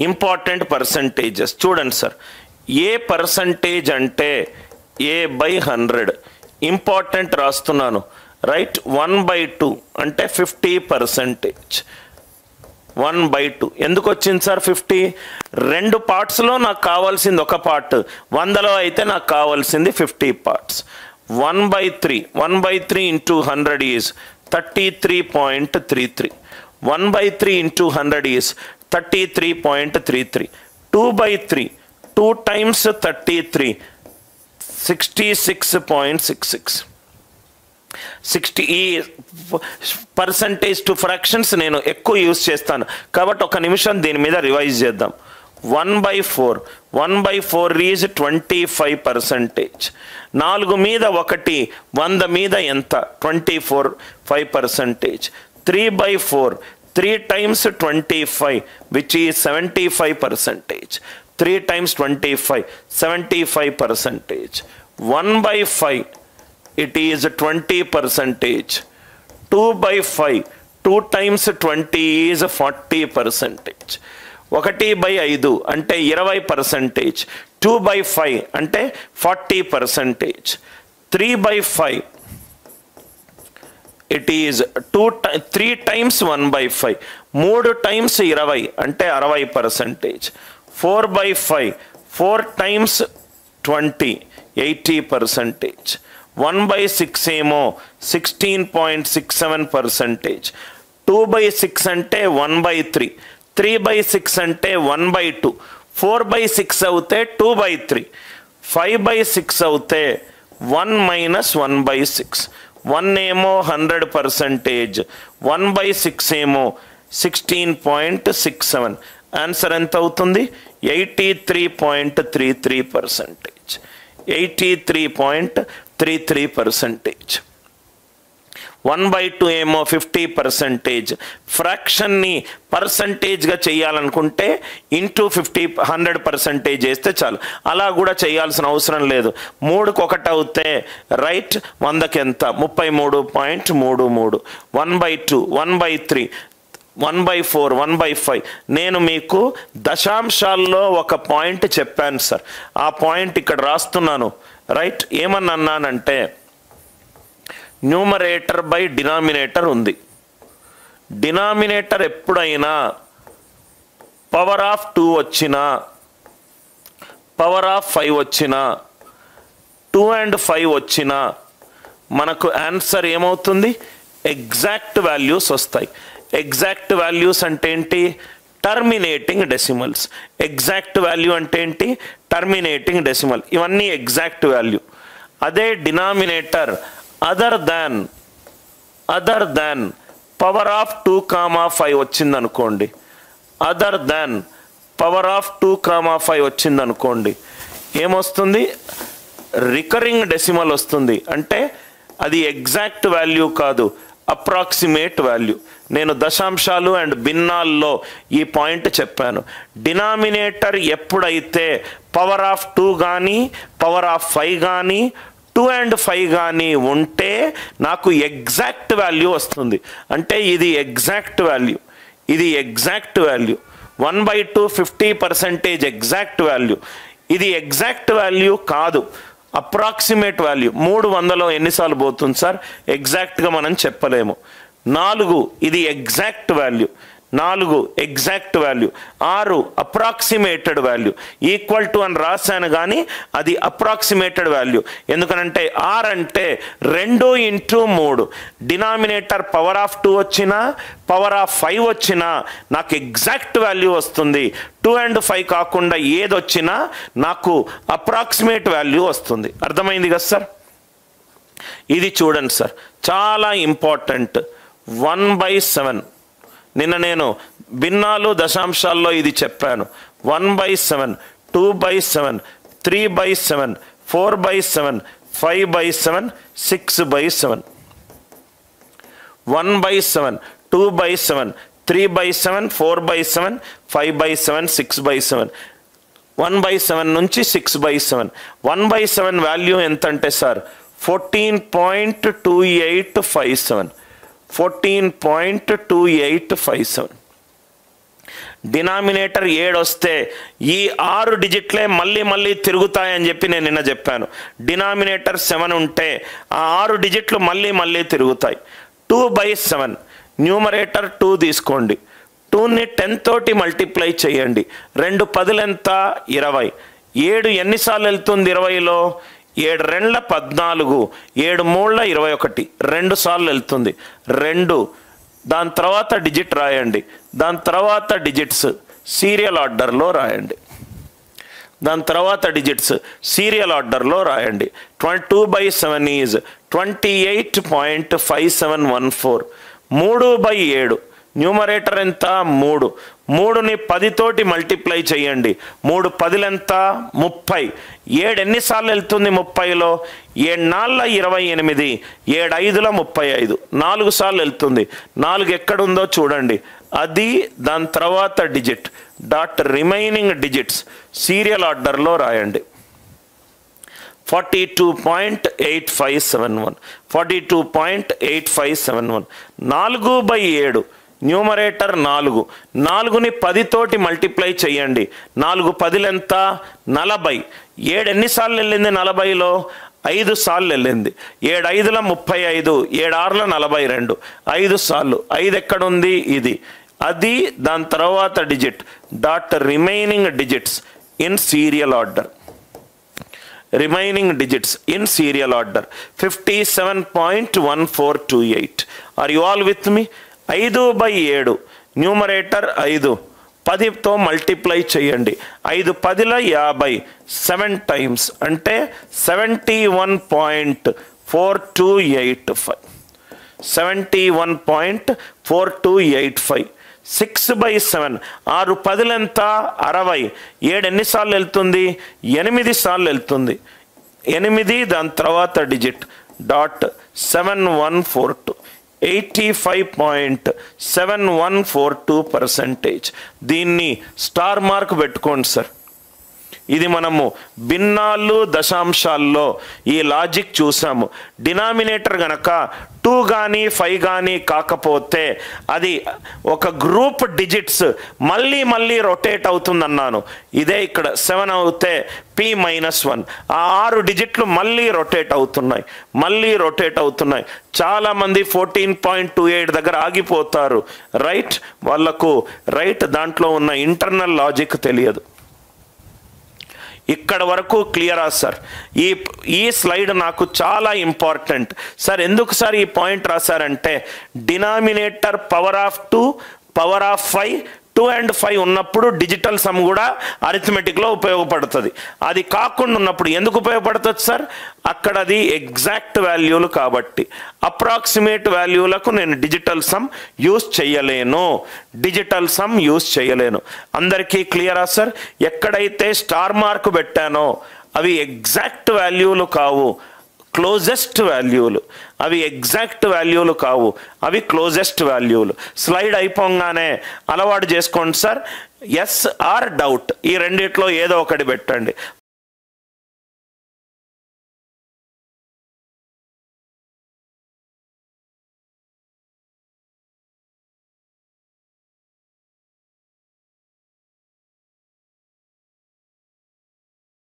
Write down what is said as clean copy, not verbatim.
Important percentages చూడండి sir. ఏ percentage అంటే A/100 important రాస్తున్నాను, రైట్. 1/2 అంటే 50%. 1/2 ఎందుకు వచ్చింది సార్ 50? 2 పార్ట్స్లో నాకు కావాల్సింది ఒక పార్ట్, 100లో అయితే నాకు కావాల్సింది 50 parts. 1/3 into 100 is 33.33. 1/3 into 100 is 33.33. 2/3 2 times 33 66.66. 60. ఈ పర్సంటేజ్ టు ఫ్రాక్షన్స్ నేను ఎక్కువ యూజ్ చేస్తాను కాబట్టి ఒక నిమిషం దీని మీద రివైజ్ చేద్దాం. 1/4 ఈజ్ 25%. 4 మీద 1, 100 మీద ఎంత? 25%. 3/4 3 times 25 which is 75%. 3 times 25 75%. 1/5 it is 20%. 2/5 2 times 20 is 40%. 1/5 అంటే 20%. 2/5 అంటే 40%. 3/5 it is 3 times 1/5 3 times 20 అంటే 60%. 4/5 4 times 20 80%. 1/6 ఏమో 16.67%. 2/6 అంటే 1/3. 3/6 అంటే 1/2. 4/6 అవుతే 2/3. 5/6 అవుతే 1 minus 1/6. 1 ఏమో 100%. 1/6 ఏమో 16.67. ఆన్సర్ ఎంత అవుతుంది? 83.33%. 83.33%. 1/2 ఏమో 50%. ఫ్రాక్షన్ని పర్సంటేజ్గా చేయాలనుకుంటే ఇంటూ 100% వేస్తే చాలు. అలా కూడా చేయాల్సిన అవసరం లేదు. 3కి 1 అవుతే రైట్ 100కి ఎంత? 33.33. 1/2 1/3 1/4 1/5. నేను మీకు దశాంశాల్లో ఒక పాయింట్ చెప్పాను సార్, ఆ పాయింట్ ఇక్కడ రాస్తున్నాను, రైట్. ఏమని అన్నానంటే న్యూమరేటర్ బై డినామినేటర్ ఉంది. డినామినేటర్ ఎప్పుడైనా పవర్ ఆఫ్ 2 వచ్చినా, పవర్ ఆఫ్ 5 వచ్చినా, 2 and 5 వచ్చినా మనకు ఆన్సర్ ఏమవుతుంది? ఎగ్జాక్ట్ వాల్యూస్ వస్తాయి. ఎగ్జాక్ట్ వాల్యూస్ అంటే ఏంటి? Terminating decimals. ఎగ్జాక్ట్ వాల్యూ అంటే ఏంటి? Terminating decimal. ఇవన్నీ ఎగ్జాక్ట్ వాల్యూ. అదే denominator other than power of 2,5 వచ్చిందనుకోండి, అదర్ దాన్ పవర్ ఆఫ్ 2,5 వచ్చిందనుకోండి, ఏమొస్తుంది? రికరింగ్ డెసిమల్ వస్తుంది. అంటే అది ఎగ్జాక్ట్ వాల్యూ కాదు, అప్రాక్సిమేట్ వాల్యూ. నేను దశాంశాలు అండ్ భిన్నాల్లో ఈ పాయింట్ చెప్పాను. డినామినేటర్ ఎప్పుడైతే పవర్ ఆఫ్ 2 కానీ పవర్ ఆఫ్ 5 కానీ 2 and 5 కానీ ఉంటే నాకు ఎగ్జాక్ట్ వాల్యూ వస్తుంది. అంటే ఇది ఎగ్జాక్ట్ వాల్యూ, ఇది ఎగ్జాక్ట్ వాల్యూ. 1/2 50% exact value. ఇది ఎగ్జాక్ట్ వాల్యూ కాదు, అప్రాక్సిమేట్ వాల్యూ. 300లో ఎన్నిసార్లు పోతుంది సార్? ఎగ్జాక్ట్గా మనం చెప్పలేము. 4 ఇది exact value. 4 exact value. 6 approximated value. Equal to అని రాశాను కానీ అది అప్రాక్సిమేటెడ్ వాల్యూ. ఎందుకనంటే 6 అంటే 2 into 3. డినామినేటర్ పవర్ ఆఫ్ 2 వచ్చినా పవర్ ఆఫ్ 5 వచ్చినా నాకు ఎగ్జాక్ట్ వాల్యూ వస్తుంది. 2 and 5 కాకుండా ఏదొచ్చినా నాకు అప్రాక్సిమేట్ వాల్యూ వస్తుంది. అర్థమైంది కదా సార్? ఇది చూడండి సార్, చాలా ఇంపార్టెంట్. 1/7 నిన్న నేను భిన్నాలు దశాంశాల్లో ఇది చెప్పాను. 1/7 2/7 3/7 4/7 5/7 6/7. 1/7 2/7 3/7 4/7 5/7 6/7. 1/7 నుంచి 6/7. 1/7 వాల్యూ ఎంత అంటే సార్ 14.2857. 14.2857. డినామినేటర్ 7 వస్తే ఈ 6 డిజిట్లే మళ్ళీ తిరుగుతాయని చెప్పి నేను నిన్న చెప్పాను. డినామినేటర్ 7 ఉంటే ఆ 6 డిజిట్లు మళ్ళీ తిరుగుతాయి. 2/7 న్యూమరేటర్ 2 తీసుకోండి. 2ని 10 తోటి మల్టిప్లై చేయండి. 2 10లు ఎంత? 20. 7 ఎన్నిసార్లు వెళ్తుంది 20లో? 7 2ల 14, 7 3ల 21, 2 సార్లు వెళ్తుంది. 2. దాని తర్వాత డిజిట్ రాయండి. దాని తర్వాత డిజిట్స్ సీరియల్ ఆర్డర్లో రాయండి. దాని తర్వాత డిజిట్స్ సీరియల్ ఆర్డర్లో రాయండి. 2/7 ఈజ్ 28.5714. 3/7 న్యూమరేటర్ ఎంత? 3. 3ని 10 తోటి మల్టిప్లై చేయండి. 3 10లు ఎంత? 30. 7 ఎన్నిసార్లు వెళ్తుంది 30లో? 7 4ల 28, 7 5ల 35, 4 సార్లు వెళ్తుంది. 4 ఎక్కడుందో చూడండి, అది దాని తర్వాత digit. Dot remaining digits serial ఆర్డర్లో రాయండి. 42.8571. 42.8571. 4/7 న్యూమరేటర్ 4. 4ని 10 తోటి మల్టిప్లై చేయండి. 4 10లు ఎంత? 40. 7 ఎన్నిసార్లు వెళ్ళింది 40లో? 5 సార్లు వెళ్ళింది. 7 5ల 35, 7 6ల 42, 5 సార్లు. 5 ఎక్కడుంది? ఇది. అది దాని తర్వాత digit. Dot remaining digits in serial order. Remaining digits in serial order. 57.1428. Are you all with me? 5/7 numerator 5. 10తో మల్టిప్లై చేయండి. 5 10ల 50, 7 టైమ్స్ అంటే 71.4285. 71.4285. 6/7 6 10లు ఎంత? 60. 7 ఎన్నిసార్లు వెళ్తుంది? 8 సార్లు వెళ్తుంది. 8 దాని తర్వాత డిజిట్. డాట్ 7142. 85.7142%. దీన్ని స్టార్ మార్క్ పెట్టుకోండి సార్. ఇది మనము భిన్నాలు దశాంశాల్లో ఈ లాజిక్ చూసాము. డినామినేటర్ గనక 2 కానీ 5 కానీ కాకపోతే అది ఒక గ్రూప్ డిజిట్స్ మళ్ళీ రొటేట్ అవుతుందన్నాను. ఇదే ఇక్కడ 7 అవుతే P-1. ఆ 6 డిజిట్లు మళ్ళీ రొటేట్ అవుతున్నాయి. చాలామంది 14.28 దగ్గర ఆగిపోతారు. రైట్, వాళ్ళకు దాంట్లో ఉన్న ఇంటర్నల్ లాజిక్ తెలియదు. ఇక్కడ వరకు క్లియరా సార్? ఈ స్లైడ్ నాకు చాలా ఇంపార్టెంట్ సార్. ఎందుకు సార్ ఈ పాయింట్ రాశారంటే, denominator power of 2, power of 5, 2 and 5 ఉన్నప్పుడు డిజిటల్ సమ్ కూడా అరిథమెటిక్లో ఉపయోగపడుతుంది. అది కాకుండా ఉన్నప్పుడు ఎందుకు ఉపయోగపడుతుంది సార్? అక్కడ అది ఎగ్జాక్ట్ వాల్యూలు కాబట్టి. అప్రాక్సిమేట్ వాల్యూలకు నేను డిజిటల్ సమ్ యూజ్ చేయలేను. అందరికీ క్లియరా సార్? ఎక్కడైతే స్టార్ మార్క్ పెట్టానో అవి ఎగ్జాక్ట్ వాల్యూలు కావు, క్లోజెస్ట్ వాల్యూలు. అవి ఎగ్జాక్ట్ వాల్యూలు కావు, అవి క్లోజెస్ట్ వాల్యూలు. స్లైడ్ అయిపోగానే అలవాటు చేసుకోండి సార్. ఎస్ ఆర్ డౌట్, ఈ రెండిట్లో ఏదో ఒకటి పెట్టండి.